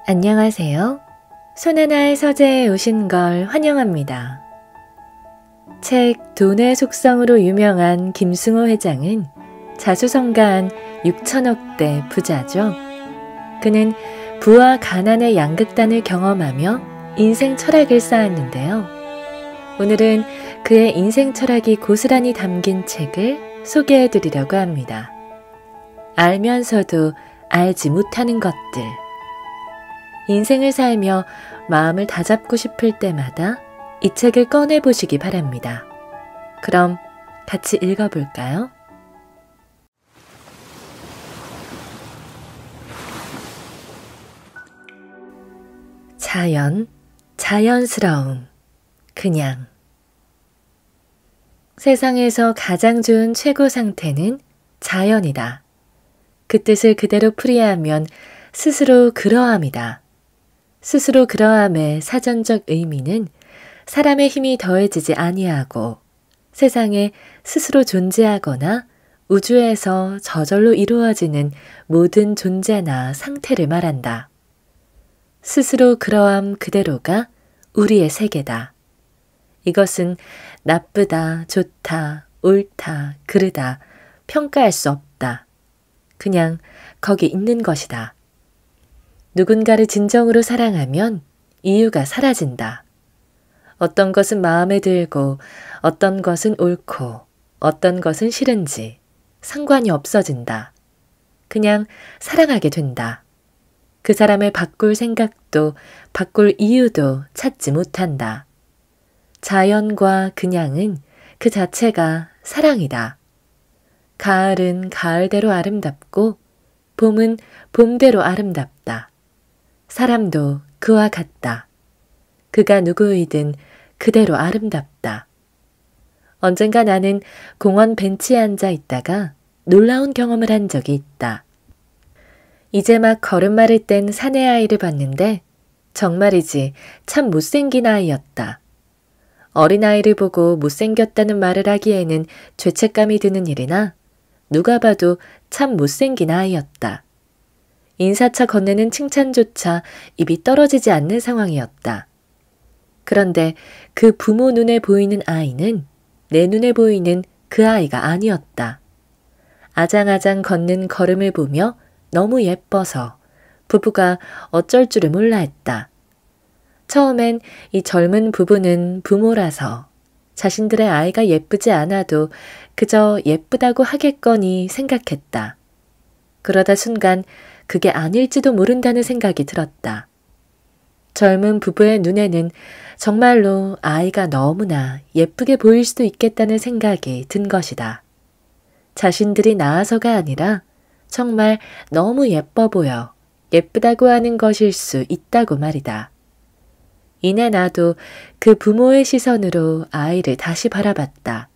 안녕하세요. 손하나의 서재에 오신 걸 환영합니다. 책 돈의 속성으로 유명한 김승호 회장은 자수성가한 6천억대 부자죠. 그는 부와 가난의 양극단을 경험하며 인생 철학을 쌓았는데요. 오늘은 그의 인생 철학이 고스란히 담긴 책을 소개해 드리려고 합니다. 알면서도 알지 못하는 것들. 인생을 살며 마음을 다잡고 싶을 때마다 이 책을 꺼내보시기 바랍니다. 그럼 같이 읽어볼까요? 자연, 자연스러움, 그냥. 세상에서 가장 좋은 최고 상태는 자연이다. 그 뜻을 그대로 풀이하면 스스로 그러함이다. 스스로 그러함의 사전적 의미는 사람의 힘이 더해지지 아니하고 세상에 스스로 존재하거나 우주에서 저절로 이루어지는 모든 존재나 상태를 말한다. 스스로 그러함 그대로가 우리의 세계다. 이것은 나쁘다, 좋다, 옳다, 그르다 평가할 수 없다. 그냥 거기 있는 것이다. 누군가를 진정으로 사랑하면 이유가 사라진다. 어떤 것은 마음에 들고 어떤 것은 옳고 어떤 것은 싫은지 상관이 없어진다. 그냥 사랑하게 된다. 그 사람을 바꿀 생각도 바꿀 이유도 찾지 못한다. 자연과 그냥은 그 자체가 사랑이다. 가을은 가을대로 아름답고 봄은 봄대로 아름답다. 사람도 그와 같다. 그가 누구이든 그대로 아름답다. 언젠가 나는 공원 벤치에 앉아 있다가 놀라운 경험을 한 적이 있다. 이제 막 걸음마를 뗀 사내아이를 봤는데 정말이지 참 못생긴 아이였다. 어린아이를 보고 못생겼다는 말을 하기에는 죄책감이 드는 일이나 누가 봐도 참 못생긴 아이였다. 인사차 건네는 칭찬조차 입이 떨어지지 않는 상황이었다. 그런데 그 부모 눈에 보이는 아이는 내 눈에 보이는 그 아이가 아니었다. 아장아장 걷는 걸음을 보며 너무 예뻐서 부부가 어쩔 줄을 몰라 했다. 처음엔 이 젊은 부부는 부모라서 자신들의 아이가 예쁘지 않아도 그저 예쁘다고 하겠거니 생각했다. 그러다 순간 그게 아닐지도 모른다는 생각이 들었다. 젊은 부부의 눈에는 정말로 아이가 너무나 예쁘게 보일 수도 있겠다는 생각이 든 것이다. 자신들이 낳아서가 아니라 정말 너무 예뻐 보여 예쁘다고 하는 것일 수 있다고 말이다. 이내 나도 그 부모의 시선으로 아이를 다시 바라봤다.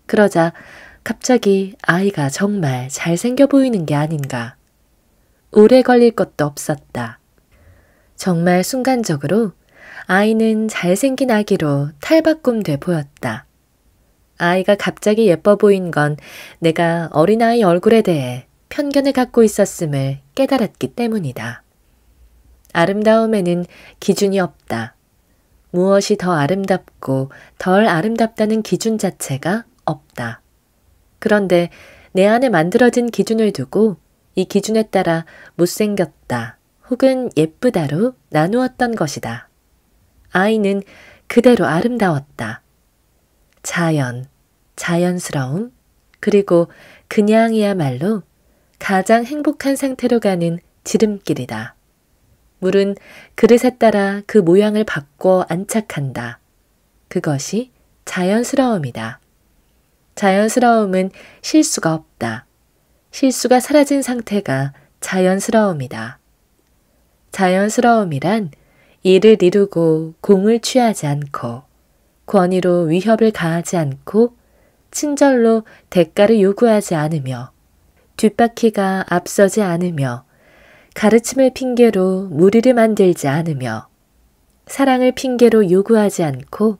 그러자 갑자기 아이가 정말 잘생겨 보이는 게 아닌가. 오래 걸릴 것도 없었다. 정말 순간적으로 아이는 잘생긴 아기로 탈바꿈돼 보였다. 아이가 갑자기 예뻐 보인 건 내가 어린아이 얼굴에 대해 편견을 갖고 있었음을 깨달았기 때문이다. 아름다움에는 기준이 없다. 무엇이 더 아름답고 덜 아름답다는 기준 자체가 없다. 그런데 내 안에 만들어진 기준을 두고 이 기준에 따라 못생겼다 혹은 예쁘다로 나누었던 것이다. 아이는 그대로 아름다웠다. 자연, 자연스러움, 그리고 그냥이야말로 가장 행복한 상태로 가는 지름길이다. 물은 그릇에 따라 그 모양을 바꿔 안착한다. 그것이 자연스러움이다. 자연스러움은 실수가 없다. 실수가 사라진 상태가 자연스러움이다. 자연스러움이란 일을 이루고 공을 취하지 않고 권위로 위협을 가하지 않고 친절로 대가를 요구하지 않으며 뒷바퀴가 앞서지 않으며 가르침을 핑계로 무리를 만들지 않으며 사랑을 핑계로 요구하지 않고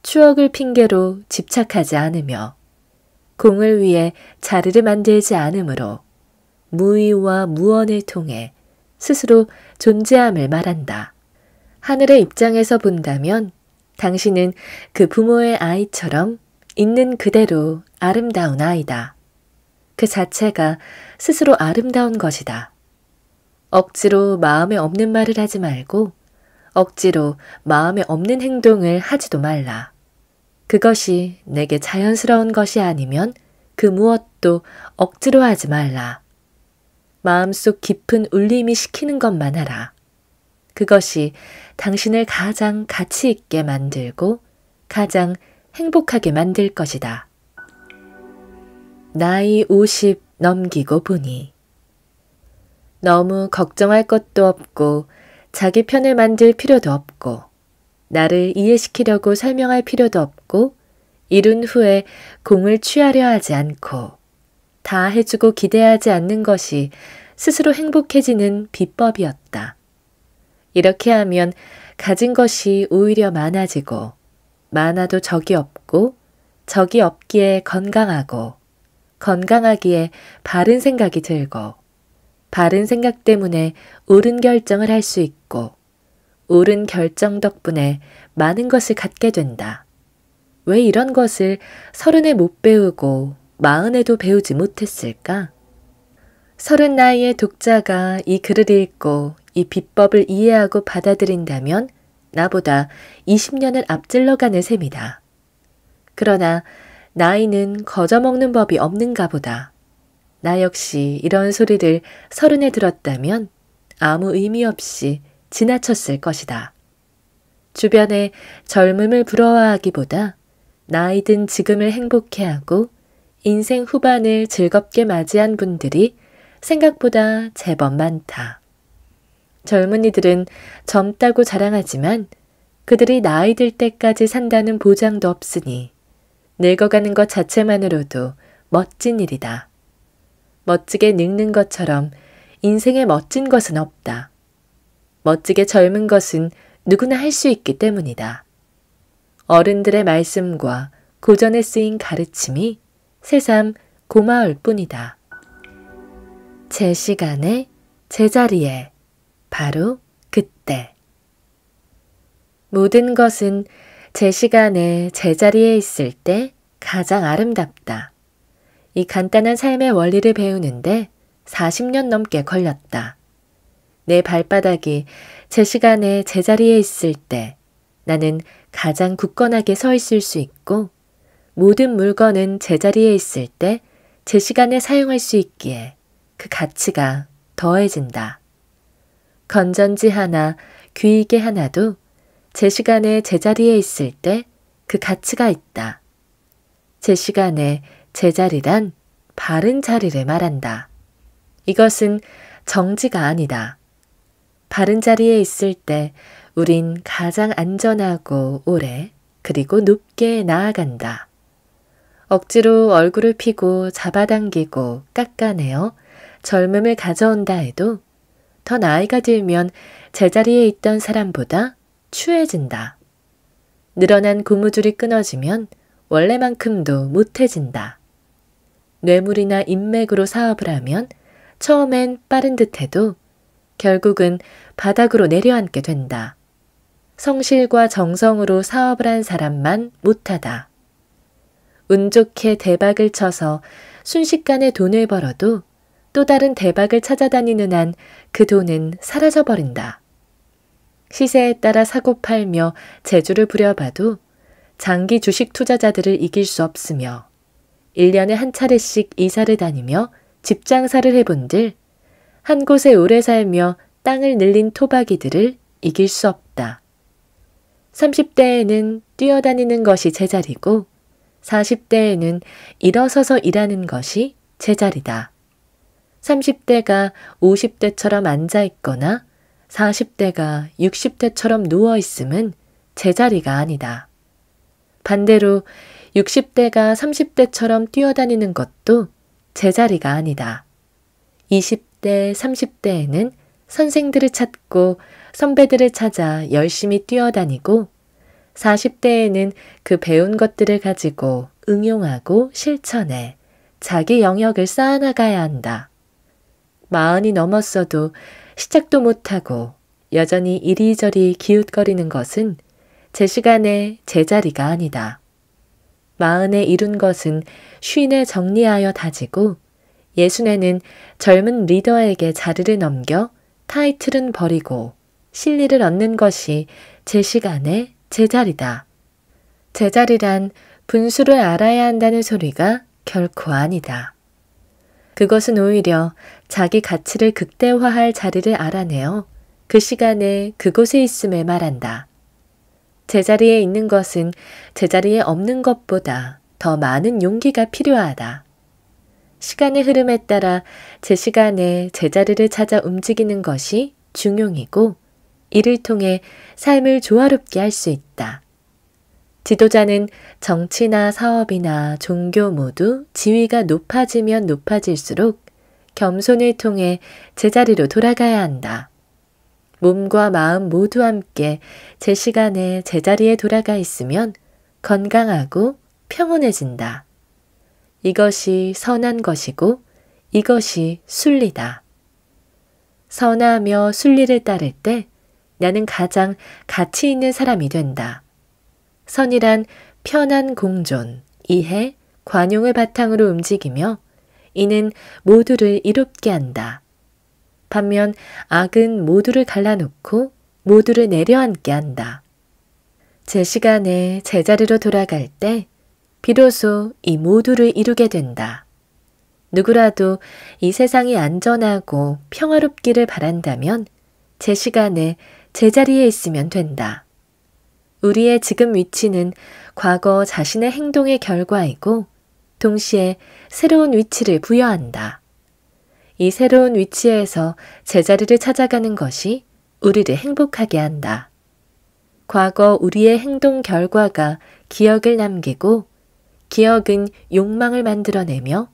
추억을 핑계로 집착하지 않으며 공을 위해 자리를 만들지 않으므로 무의와 무언을 통해 스스로 존재함을 말한다. 하늘의 입장에서 본다면 당신은 그 부모의 아이처럼 있는 그대로 아름다운 아이다. 그 자체가 스스로 아름다운 것이다. 억지로 마음에 없는 말을 하지 말고 억지로 마음에 없는 행동을 하지도 말라. 그것이 내게 자연스러운 것이 아니면 그 무엇도 억지로 하지 말라. 마음속 깊은 울림이 시키는 것만 하라. 그것이 당신을 가장 가치 있게 만들고 가장 행복하게 만들 것이다. 나이 50 넘기고 보니 너무 걱정할 것도 없고 자기 편을 만들 필요도 없고 나를 이해시키려고 설명할 필요도 없고 이룬 후에 공을 취하려 하지 않고 다 해주고 기대하지 않는 것이 스스로 행복해지는 비법이었다. 이렇게 하면 가진 것이 오히려 많아지고 많아도 적이 없고 적이 없기에 건강하고 건강하기에 바른 생각이 들고 바른 생각 때문에 옳은 결정을 할 수 있고 옳은 결정 덕분에 많은 것을 갖게 된다. 왜 이런 것을 30에 못 배우고 40에도 배우지 못했을까? 30 나이의 독자가 이 글을 읽고 이 비법을 이해하고 받아들인다면 나보다 20년을 앞질러가는 셈이다. 그러나 나이는 거저먹는 법이 없는가 보다. 나 역시 이런 소리를 30에 들었다면 아무 의미 없이 지나쳤을 것이다. 주변에 젊음을 부러워하기보다 나이 든 지금을 행복해하고 인생 후반을 즐겁게 맞이한 분들이 생각보다 제법 많다. 젊은이들은 젊다고 자랑하지만 그들이 나이 들 때까지 산다는 보장도 없으니 늙어가는 것 자체만으로도 멋진 일이다. 멋지게 늙는 것처럼 인생에 멋진 것은 없다. 멋지게 젊은 것은 누구나 할 수 있기 때문이다. 어른들의 말씀과 고전에 쓰인 가르침이 새삼 고마울 뿐이다. 제 시간에 제자리에 바로 그때. 모든 것은 제 시간에 제자리에 있을 때 가장 아름답다. 이 간단한 삶의 원리를 배우는데 40년 넘게 걸렸다. 내 발바닥이 제 시간에 제자리에 있을 때 나는 가장 굳건하게 서 있을 수 있고 모든 물건은 제자리에 있을 때 제 시간에 사용할 수 있기에 그 가치가 더해진다. 건전지 하나, 귀이개 하나도 제 시간에 제자리에 있을 때 그 가치가 있다. 제 시간에 제자리란 바른 자리를 말한다. 이것은 정지가 아니다. 바른 자리에 있을 때 우린 가장 안전하고 오래 그리고 높게 나아간다. 억지로 얼굴을 피고 잡아당기고 깎아내어 젊음을 가져온다 해도 더 나이가 들면 제자리에 있던 사람보다 추해진다. 늘어난 고무줄이 끊어지면 원래만큼도 못해진다. 뇌물이나 인맥으로 사업을 하면 처음엔 빠른 듯해도 결국은 바닥으로 내려앉게 된다. 성실과 정성으로 사업을 한 사람만 못하다. 운 좋게 대박을 쳐서 순식간에 돈을 벌어도 또 다른 대박을 찾아다니는 한 그 돈은 사라져버린다. 시세에 따라 사고 팔며 재주를 부려봐도 장기 주식 투자자들을 이길 수 없으며 1년에 한 차례씩 이사를 다니며 집 장사를 해본들 한 곳에 오래 살며 땅을 늘린 토박이들을 이길 수 없다. 30대에는 뛰어다니는 것이 제자리고 40대에는 일어서서 일하는 것이 제자리다. 30대가 50대처럼 앉아있거나 40대가 60대처럼 누워있음은 제자리가 아니다. 반대로 60대가 30대처럼 뛰어다니는 것도 제자리가 아니다. 20대, 30대에는 선생들을 찾고 선배들을 찾아 열심히 뛰어다니고 40대에는 그 배운 것들을 가지고 응용하고 실천해 자기 영역을 쌓아나가야 한다. 40이 넘었어도 시작도 못하고 여전히 이리저리 기웃거리는 것은 제 시간에 제자리가 아니다. 마흔에 이룬 것은 쉰에 정리하여 다지고 예순에는 젊은 리더에게 자리를 넘겨 타이틀은 버리고 실리를 얻는 것이 제 시간의 제자리다. 제자리란 분수를 알아야 한다는 소리가 결코 아니다. 그것은 오히려 자기 가치를 극대화할 자리를 알아내어 그 시간에 그곳에 있음을 말한다. 제자리에 있는 것은 제자리에 없는 것보다 더 많은 용기가 필요하다. 시간의 흐름에 따라 제 시간에 제자리를 찾아 움직이는 것이 중용이고 이를 통해 삶을 조화롭게 할 수 있다. 지도자는 정치나 사업이나 종교 모두 지위가 높아지면 높아질수록 겸손을 통해 제자리로 돌아가야 한다. 몸과 마음 모두 함께 제 시간에 제자리에 돌아가 있으면 건강하고 평온해진다. 이것이 선한 것이고 이것이 순리다. 선하며 순리를 따를 때 나는 가장 가치 있는 사람이 된다. 선이란 편한 공존, 이해, 관용을 바탕으로 움직이며 이는 모두를 이롭게 한다. 반면 악은 모두를 갈라놓고 모두를 내려앉게 한다. 제 시간에 제자리로 돌아갈 때 비로소 이 모두를 이루게 된다. 누구라도 이 세상이 안전하고 평화롭기를 바란다면 제 시간에 제자리에 있으면 된다. 우리의 지금 위치는 과거 자신의 행동의 결과이고 동시에 새로운 위치를 부여한다. 이 새로운 위치에서 제자리를 찾아가는 것이 우리를 행복하게 한다. 과거 우리의 행동 결과가 기억을 남기고 기억은 욕망을 만들어내며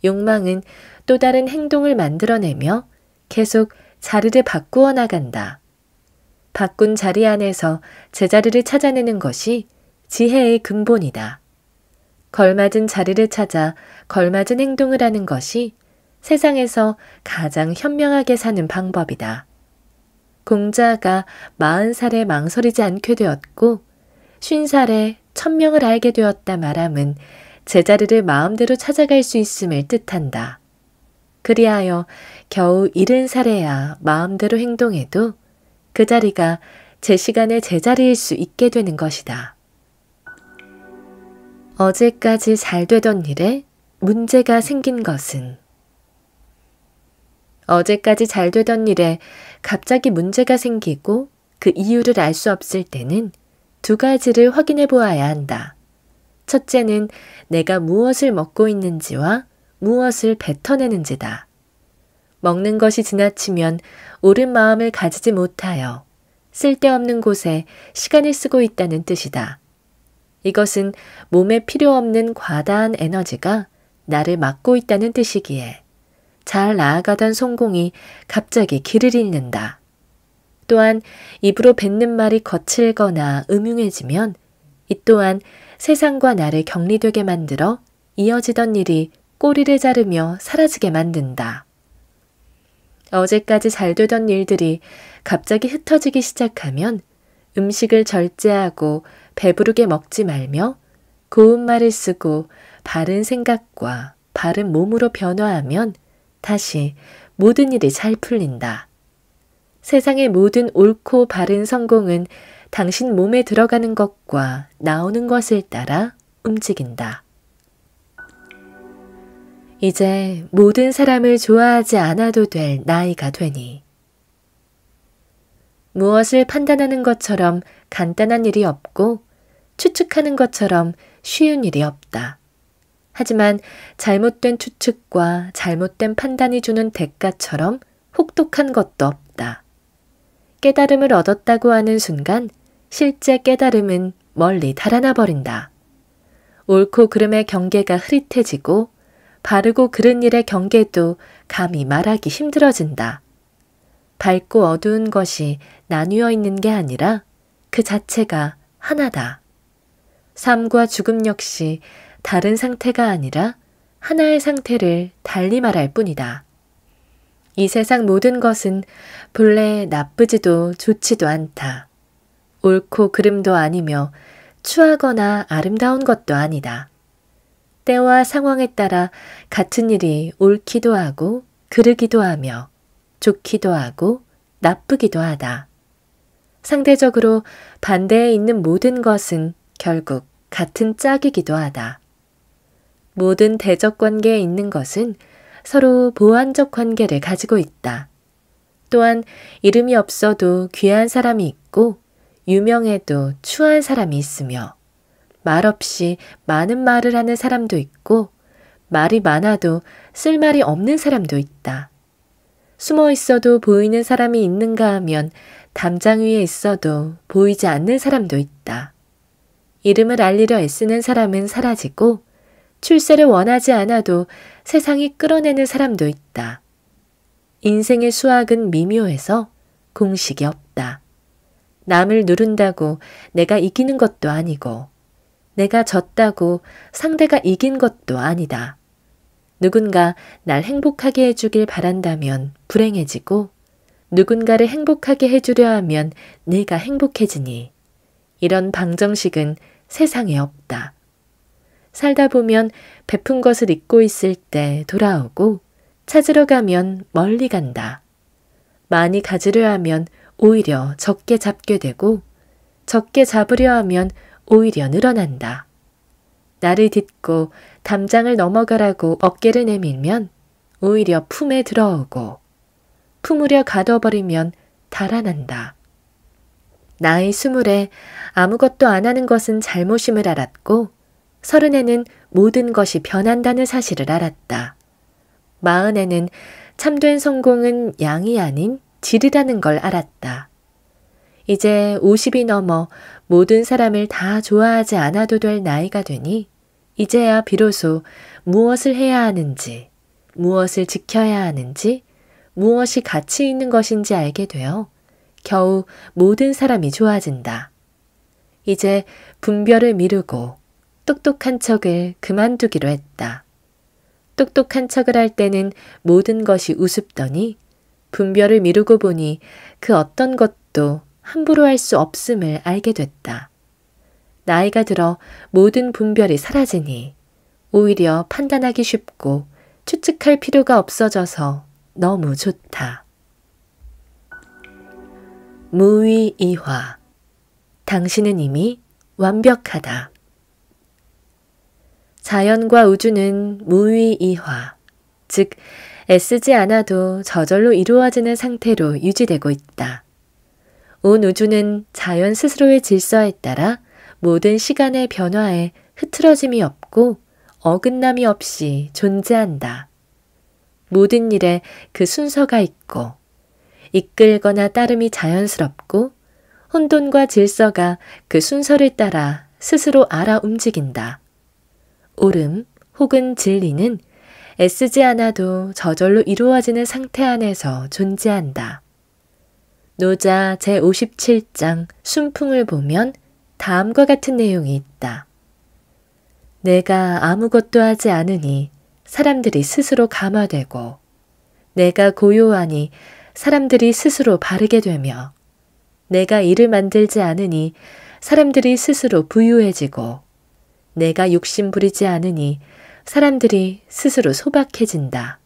욕망은 또 다른 행동을 만들어내며 계속 자리를 바꾸어 나간다. 바꾼 자리 안에서 제자리를 찾아내는 것이 지혜의 근본이다. 걸맞은 자리를 찾아 걸맞은 행동을 하는 것이 세상에서 가장 현명하게 사는 방법이다. 공자가 40살에 망설이지 않게 되었고 50살에 천명을 알게 되었다 말함은 제자리를 마음대로 찾아갈 수 있음을 뜻한다. 그리하여 겨우 70살에야 마음대로 행동해도 그 자리가 제 시간의 제자리일 수 있게 되는 것이다. 어제까지 잘 되던 일에 문제가 생긴 것은 어제까지 잘 되던 일에 갑자기 문제가 생기고 그 이유를 알 수 없을 때는 두 가지를 확인해 보아야 한다. 첫째는 내가 무엇을 먹고 있는지와 무엇을 뱉어내는지다. 먹는 것이 지나치면 옳은 마음을 가지지 못하여 쓸데없는 곳에 시간을 쓰고 있다는 뜻이다. 이것은 몸에 필요 없는 과다한 에너지가 나를 막고 있다는 뜻이기에 잘 나아가던 성공이 갑자기 길을 잃는다. 또한 입으로 뱉는 말이 거칠거나 음흉해지면 이 또한 세상과 나를 격리되게 만들어 이어지던 일이 꼬리를 자르며 사라지게 만든다. 어제까지 잘 되던 일들이 갑자기 흩어지기 시작하면 음식을 절제하고 배부르게 먹지 말며 고운 말을 쓰고 바른 생각과 바른 몸으로 변화하면 다시 모든 일이 잘 풀린다. 세상의 모든 옳고 바른 성공은 당신 몸에 들어가는 것과 나오는 것을 따라 움직인다. 이제 모든 사람을 좋아하지 않아도 될 나이가 되니 무엇을 판단하는 것처럼 간단한 일이 없고 추측하는 것처럼 쉬운 일이 없다. 하지만 잘못된 추측과 잘못된 판단이 주는 대가처럼 혹독한 것도 없다. 깨달음을 얻었다고 하는 순간 실제 깨달음은 멀리 달아나 버린다. 옳고 그름의 경계가 흐릿해지고 바르고 그른 일의 경계도 감히 말하기 힘들어진다. 밝고 어두운 것이 나뉘어 있는 게 아니라 그 자체가 하나다. 삶과 죽음 역시 다른 상태가 아니라 하나의 상태를 달리 말할 뿐이다. 이 세상 모든 것은 본래 나쁘지도 좋지도 않다. 옳고 그름도 아니며 추하거나 아름다운 것도 아니다. 때와 상황에 따라 같은 일이 옳기도 하고 그르기도 하며 좋기도 하고 나쁘기도 하다. 상대적으로 반대에 있는 모든 것은 결국 같은 짝이기도 하다. 모든 대적 관계에 있는 것은 서로 보완적 관계를 가지고 있다. 또한 이름이 없어도 귀한 사람이 있고 유명해도 추한 사람이 있으며 말없이 많은 말을 하는 사람도 있고 말이 많아도 쓸 말이 없는 사람도 있다. 숨어 있어도 보이는 사람이 있는가 하면 담장 위에 있어도 보이지 않는 사람도 있다. 이름을 알리려 애쓰는 사람은 사라지고 출세를 원하지 않아도 세상이 끌어내는 사람도 있다. 인생의 수학은 미묘해서 공식이 없다. 남을 누른다고 내가 이기는 것도 아니고 내가 졌다고 상대가 이긴 것도 아니다. 누군가 날 행복하게 해주길 바란다면 불행해지고 누군가를 행복하게 해주려 하면 내가 행복해지니 이런 방정식은 세상에 없다. 살다 보면 베푼 것을 잊고 있을 때 돌아오고 찾으러 가면 멀리 간다. 많이 가지려 하면 오히려 적게 잡게 되고 적게 잡으려 하면 오히려 늘어난다. 나를 딛고 담장을 넘어가라고 어깨를 내밀면 오히려 품에 들어오고 품으려 가둬버리면 달아난다. 나이 20에 아무것도 안 하는 것은 잘못임을 알았고 30에는 모든 것이 변한다는 사실을 알았다. 40에는 참된 성공은 양이 아닌 질이라는 걸 알았다. 이제 50이 넘어 모든 사람을 다 좋아하지 않아도 될 나이가 되니 이제야 비로소 무엇을 해야 하는지, 무엇을 지켜야 하는지, 무엇이 가치 있는 것인지 알게 되어 겨우 모든 사람이 좋아진다. 이제 분별을 미루고 똑똑한 척을 그만두기로 했다. 똑똑한 척을 할 때는 모든 것이 우습더니 분별을 미루고 보니 그 어떤 것도 함부로 할 수 없음을 알게 됐다. 나이가 들어 모든 분별이 사라지니 오히려 판단하기 쉽고 추측할 필요가 없어져서 너무 좋다. 무위이화. 당신은 이미 완벽하다. 자연과 우주는 무위이화, 즉 애쓰지 않아도 저절로 이루어지는 상태로 유지되고 있다. 온 우주는 자연 스스로의 질서에 따라 모든 시간의 변화에 흐트러짐이 없고 어긋남이 없이 존재한다. 모든 일에 그 순서가 있고 이끌거나 따름이 자연스럽고 혼돈과 질서가 그 순서를 따라 스스로 알아 움직인다. 옳음 혹은 진리는 애쓰지 않아도 저절로 이루어지는 상태 안에서 존재한다. 노자 제57장 순풍을 보면 다음과 같은 내용이 있다. 내가 아무것도 하지 않으니 사람들이 스스로 감화되고 내가 고요하니 사람들이 스스로 바르게 되며 내가 일을 만들지 않으니 사람들이 스스로 부유해지고 내가 욕심 부리지 않으니 사람들이 스스로 소박해진다.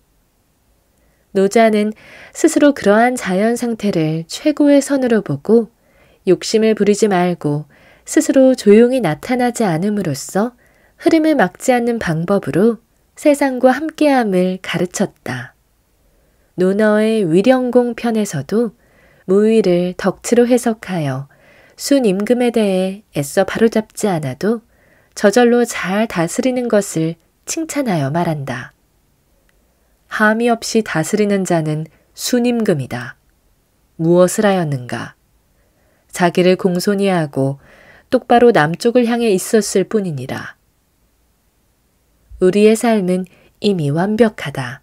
노자는 스스로 그러한 자연 상태를 최고의 선으로 보고 욕심을 부리지 말고 스스로 조용히 나타나지 않음으로써 흐름을 막지 않는 방법으로 세상과 함께함을 가르쳤다. 논어의 위령공 편에서도 무위를 덕치로 해석하여 순임금에 대해 애써 바로잡지 않아도 저절로 잘 다스리는 것을 칭찬하여 말한다. 함이 없이 다스리는 자는 순임금이다. 무엇을 하였는가? 자기를 공손히 하고 똑바로 남쪽을 향해 있었을 뿐이니라. 우리의 삶은 이미 완벽하다.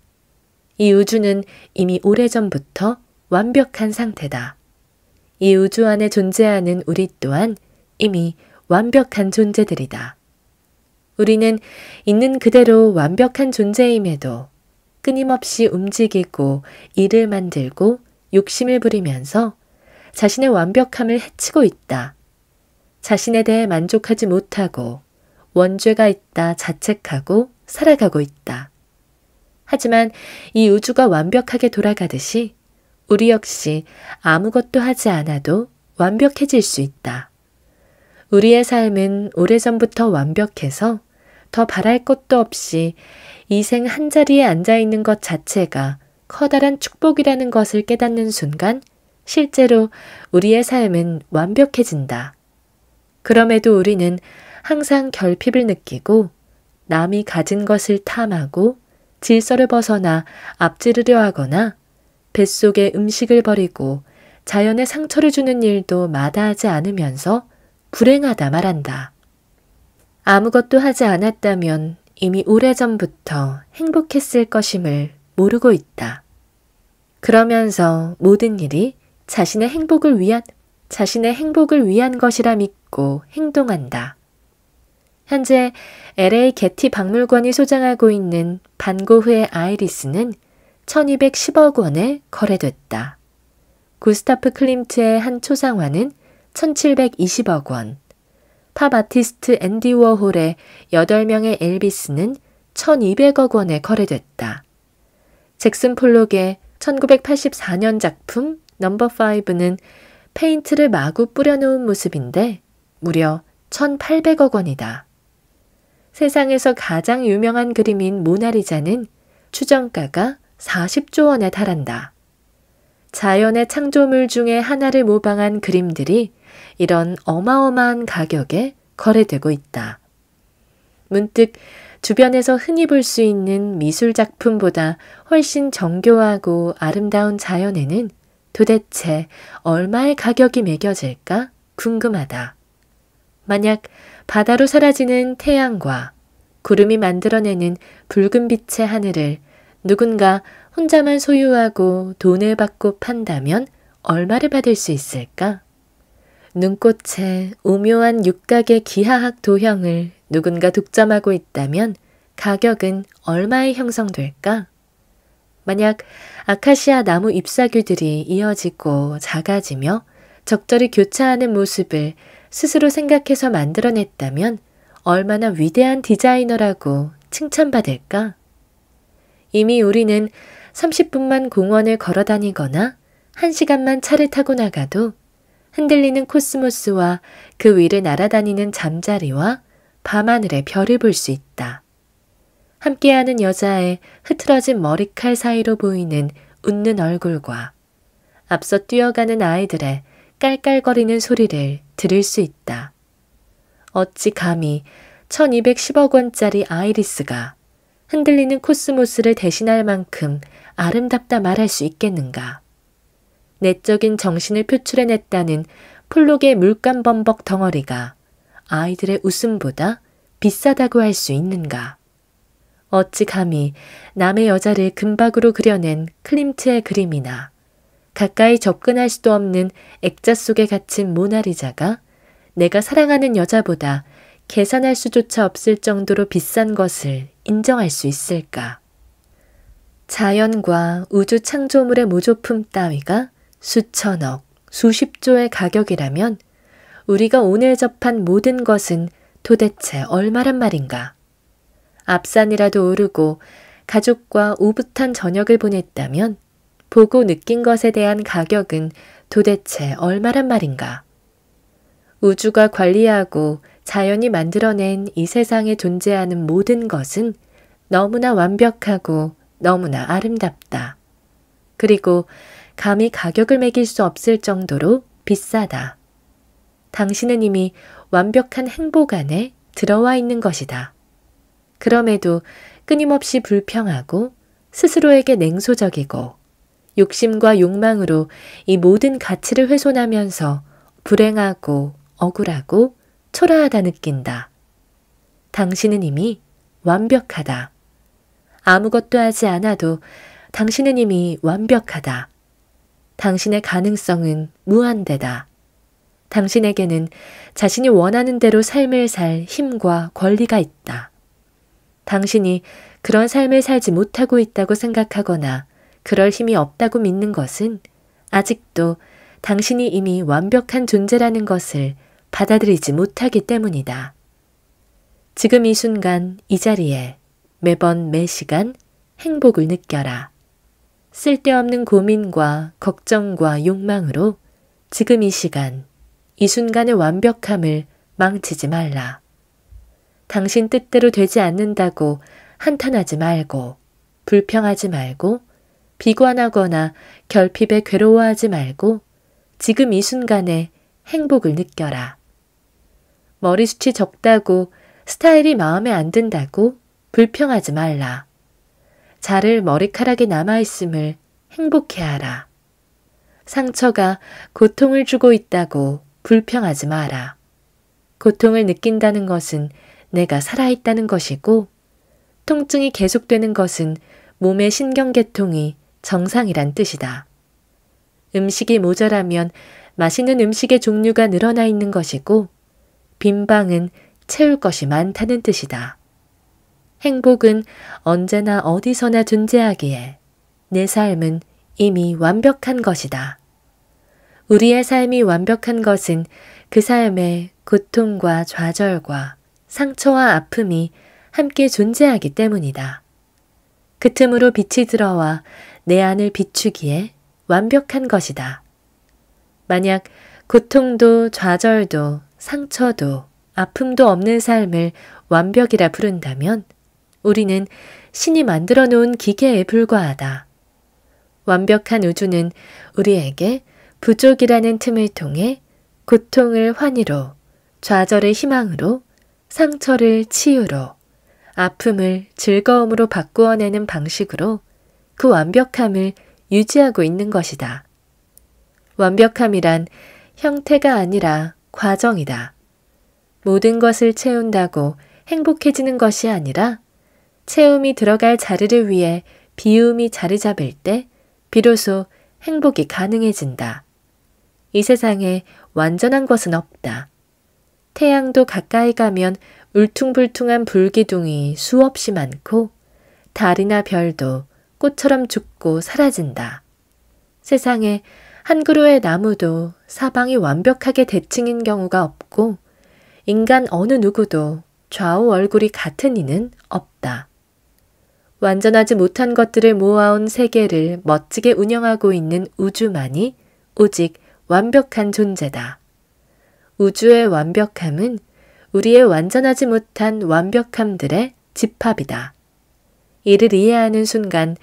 이 우주는 이미 오래전부터 완벽한 상태다. 이 우주 안에 존재하는 우리 또한 이미 완벽한 존재들이다. 우리는 있는 그대로 완벽한 존재임에도 끊임없이 움직이고 일을 만들고 욕심을 부리면서 자신의 완벽함을 해치고 있다. 자신에 대해 만족하지 못하고 원죄가 있다 자책하고 살아가고 있다. 하지만 이 우주가 완벽하게 돌아가듯이 우리 역시 아무것도 하지 않아도 완벽해질 수 있다. 우리의 삶은 오래전부터 완벽해서 더 바랄 것도 없이 이 생 한자리에 앉아있는 것 자체가 커다란 축복이라는 것을 깨닫는 순간 실제로 우리의 삶은 완벽해진다. 그럼에도 우리는 항상 결핍을 느끼고 남이 가진 것을 탐하고 질서를 벗어나 앞지르려 하거나 뱃속에 음식을 버리고 자연에 상처를 주는 일도 마다하지 않으면서 불행하다 말한다. 아무것도 하지 않았다면 이미 오래전부터 행복했을 것임을 모르고 있다. 그러면서 모든 일이 자신의 행복을 위한 것이라 믿고 행동한다. 현재 LA 게티 박물관이 소장하고 있는 반 고흐의 아이리스는 1210억 원에 거래됐다. 구스타프 클림트의 한 초상화는 1720억 원, 팝 아티스트 앤디 워홀의 8명의 엘비스는 1200억 원에 거래됐다. 잭슨 폴록의 1984년 작품 넘버 5는 페인트를 마구 뿌려놓은 모습인데 무려 1800억 원이다. 세상에서 가장 유명한 그림인 모나리자는 추정가가 40조 원에 달한다. 자연의 창조물 중에 하나를 모방한 그림들이 이런 어마어마한 가격에 거래되고 있다. 문득 주변에서 흔히 볼 수 있는 미술 작품보다 훨씬 정교하고 아름다운 자연에는 도대체 얼마의 가격이 매겨질까 궁금하다. 만약 바다로 사라지는 태양과 구름이 만들어내는 붉은 빛의 하늘을 누군가 혼자만 소유하고 돈을 받고 판다면 얼마를 받을 수 있을까? 눈꽃의 오묘한 육각의 기하학 도형을 누군가 독점하고 있다면 가격은 얼마에 형성될까? 만약 아카시아 나무 잎사귀들이 이어지고 작아지며 적절히 교차하는 모습을 스스로 생각해서 만들어냈다면 얼마나 위대한 디자이너라고 칭찬받을까? 이미 우리는 30분만 공원을 걸어 다니거나 1시간만 차를 타고 나가도 흔들리는 코스모스와 그 위를 날아다니는 잠자리와 밤하늘의 별을 볼 수 있다. 함께하는 여자의 흐트러진 머리칼 사이로 보이는 웃는 얼굴과 앞서 뛰어가는 아이들의 깔깔거리는 소리를 들을 수 있다. 어찌 감히 1210억 원짜리 아이리스가 흔들리는 코스모스를 대신할 만큼 아름답다 말할 수 있겠는가? 내적인 정신을 표출해냈다는 폴록의 물감범벅 덩어리가 아이들의 웃음보다 비싸다고 할 수 있는가? 어찌 감히 남의 여자를 금박으로 그려낸 클림트의 그림이나 가까이 접근할 수도 없는 액자 속에 갇힌 모나리자가 내가 사랑하는 여자보다 계산할 수조차 없을 정도로 비싼 것을 인정할 수 있을까? 자연과 우주 창조물의 모조품 따위가 수천억, 수십조의 가격이라면 우리가 오늘 접한 모든 것은 도대체 얼마란 말인가? 앞산이라도 오르고 가족과 오붓한 저녁을 보냈다면 보고 느낀 것에 대한 가격은 도대체 얼마란 말인가? 우주가 관리하고 자연이 만들어낸 이 세상에 존재하는 모든 것은 너무나 완벽하고 너무나 아름답다. 그리고 감히 가격을 매길 수 없을 정도로 비싸다. 당신은 이미 완벽한 행복 안에 들어와 있는 것이다. 그럼에도 끊임없이 불평하고 스스로에게 냉소적이고 욕심과 욕망으로 이 모든 가치를 훼손하면서 불행하고 억울하고 초라하다 느낀다. 당신은 이미 완벽하다. 아무것도 하지 않아도 당신은 이미 완벽하다. 당신의 가능성은 무한대다. 당신에게는 자신이 원하는 대로 삶을 살 힘과 권리가 있다. 당신이 그런 삶을 살지 못하고 있다고 생각하거나 그럴 힘이 없다고 믿는 것은 아직도 당신이 이미 완벽한 존재라는 것을 받아들이지 못하기 때문이다. 지금 이 순간 이 자리에 매번 매 시간 행복을 느껴라. 쓸데없는 고민과 걱정과 욕망으로 지금 이 시간, 이 순간의 완벽함을 망치지 말라. 당신 뜻대로 되지 않는다고 한탄하지 말고, 불평하지 말고, 비관하거나 결핍에 괴로워하지 말고 지금 이 순간에 행복을 느껴라. 머리숱이 적다고 스타일이 마음에 안 든다고 불평하지 말라. 자를 머리카락이 남아있음을 행복해하라. 상처가 고통을 주고 있다고 불평하지 마라. 고통을 느낀다는 것은 내가 살아있다는 것이고 통증이 계속되는 것은 몸의 신경계통이 정상이란 뜻이다. 음식이 모자라면 맛있는 음식의 종류가 늘어나 있는 것이고 빈 방은 채울 것이 많다는 뜻이다. 행복은 언제나 어디서나 존재하기에 내 삶은 이미 완벽한 것이다. 우리의 삶이 완벽한 것은 그 삶에 고통과 좌절과 상처와 아픔이 함께 존재하기 때문이다. 그 틈으로 빛이 들어와 내 안을 비추기에 완벽한 것이다. 만약 고통도 좌절도 상처도 아픔도 없는 삶을 완벽이라 부른다면 우리는 신이 만들어 놓은 기계에 불과하다. 완벽한 우주는 우리에게 부족이라는 틈을 통해 고통을 환희로, 좌절을 희망으로, 상처를 치유로, 아픔을 즐거움으로 바꾸어내는 방식으로 그 완벽함을 유지하고 있는 것이다. 완벽함이란 형태가 아니라 과정이다. 모든 것을 채운다고 행복해지는 것이 아니라 채움이 들어갈 자리를 위해 비움이 자리 잡을 때 비로소 행복이 가능해진다. 이 세상에 완전한 것은 없다. 태양도 가까이 가면 울퉁불퉁한 불기둥이 수없이 많고 달이나 별도 꽃처럼 죽고 사라진다. 세상에 한 그루의 나무도 사방이 완벽하게 대칭인 경우가 없고 인간 어느 누구도 좌우 얼굴이 같은 이는 없다. 완전하지 못한 것들을 모아온 세계를 멋지게 운영하고 있는 우주만이 오직 완벽한 존재다. 우주의 완벽함은 우리의 완전하지 못한 완벽함들의 집합이다. 이를 이해하는 순간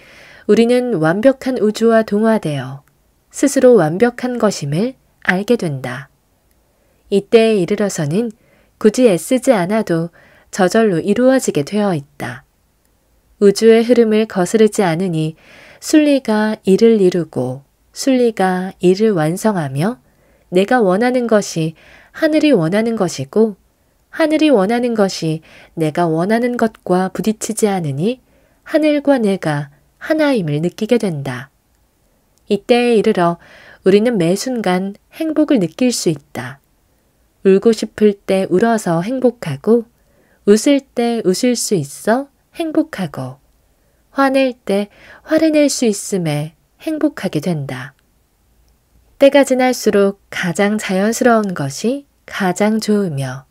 우리는 완벽한 우주와 동화되어 스스로 완벽한 것임을 알게 된다. 이때에 이르러서는 굳이 애쓰지 않아도 저절로 이루어지게 되어 있다. 우주의 흐름을 거스르지 않으니 순리가 이를 이루고 순리가 이를 완성하며 내가 원하는 것이 하늘이 원하는 것이고 하늘이 원하는 것이 내가 원하는 것과 부딪히지 않으니 하늘과 내가 하나임을 느끼게 된다. 이때에 이르러 우리는 매 순간 행복을 느낄 수 있다. 울고 싶을 때 울어서 행복하고 웃을 때 웃을 수 있어 행복하고 화낼 때 화를 낼 수 있음에 행복하게 된다. 때가 지날수록 가장 자연스러운 것이 가장 좋으며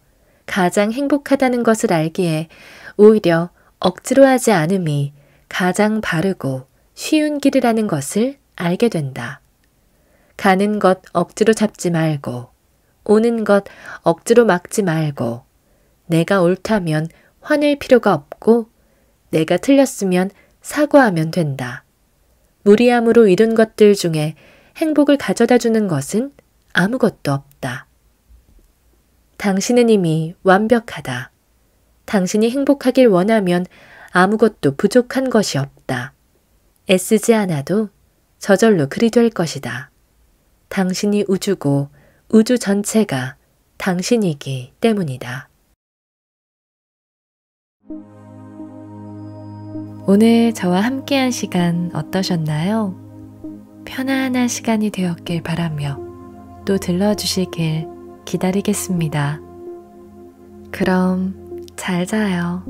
가장 행복하다는 것을 알기에 오히려 억지로 하지 않음이 가장 바르고 쉬운 길이라는 것을 알게 된다. 가는 것 억지로 잡지 말고 오는 것 억지로 막지 말고 내가 옳다면 화낼 필요가 없고 내가 틀렸으면 사과하면 된다. 무리함으로 이룬 것들 중에 행복을 가져다 주는 것은 아무것도 없다. 당신은 이미 완벽하다. 당신이 행복하길 원하면 아무것도 부족한 것이 없다. 애쓰지 않아도 저절로 그리 될 것이다. 당신이 우주고 우주 전체가 당신이기 때문이다. 오늘 저와 함께한 시간 어떠셨나요? 편안한 시간이 되었길 바라며 또 들러주시길 기다리겠습니다. 그럼 잘 자요.